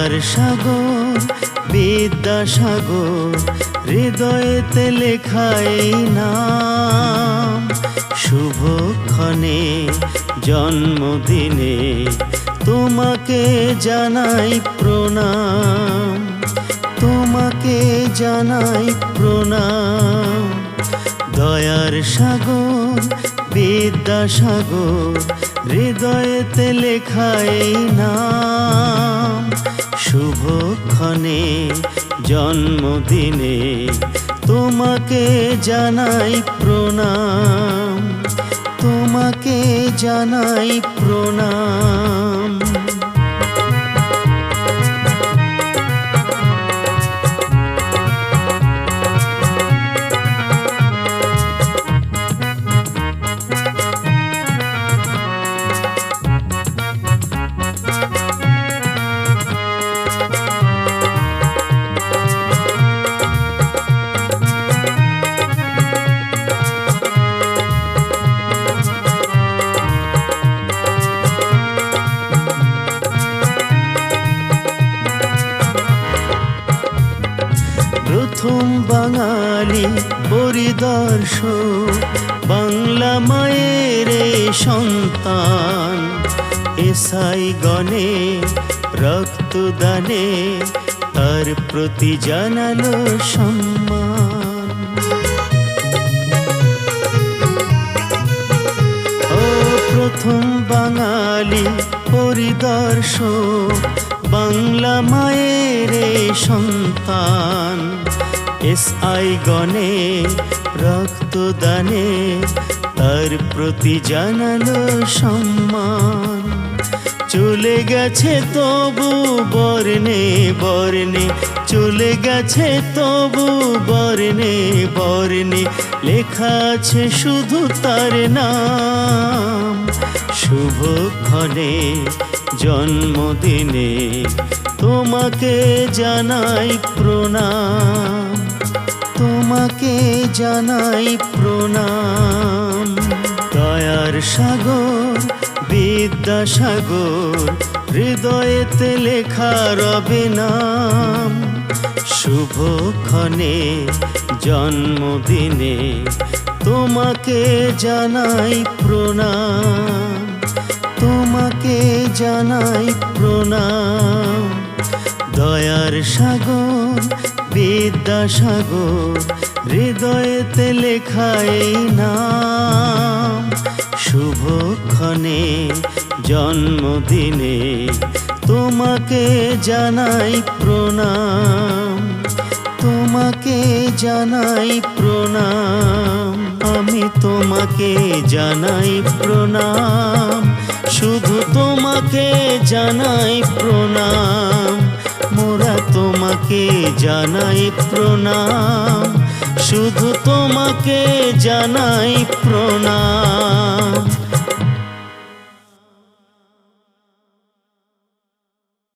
দয়ার সাগর বিদ্যাসাগর হৃদয়েতে লেখাই নাম। শুভক্ষণে জন্মদিনে তোমাকে জানাই প্রণাম, তোমাকে জানাই প্রণাম। দয়ার সাগর বিদ্যাসাগর হৃদয়েতে লেখাই নাম। শুভক্ষণে জন্মদিনে তোমাকে জানাই প্রণাম, তোমাকে জানাই প্রণাম। প্রথম বাঙালি পরিদর্শক, বাংলা মায়ের সন্তান। এসআই গণে রক্তদানে তার প্রতি জানালো সম্মান। ও প্রথম বাঙালি পরিদর্শক, বাংলা মায়ের সন্তান। এসআই গণে রক্তদানে তার প্রতি জানালো সম্মান। চলে গেছে তবু বর্ণে বর্ণে, চলে গেছে তবু বর্ণে বর্ণে, লেখা আছে শুধু তার নাম। শুভক্ষণে জন্মদিনে তোমাকে জানাই প্রণাম, তোমাকে জানাই প্রণাম। দয়ার সাগর বিদ্যাসাগর হৃদয়েতে লেখা রবে নাম। শুভক্ষণে জন্মদিনে তোমাকে জানাই প্রণাম, তোমাকে জানাই প্রণাম। দয়ার সাগর বিদ্যাসাগর হৃদয়েতে লেখাই নাম। শুভক্ষণে জন্মদিনে তোমাকে জানাই প্রণাম, তোমাকে জানাই প্রণাম। আমি তোমাকে জানাই প্রণাম, শুধু তোমাকে জানাই প্রণাম। মোরা তোমাকে জানাই প্রণাম, শুধু তোমাকে জানাই প্রণাম।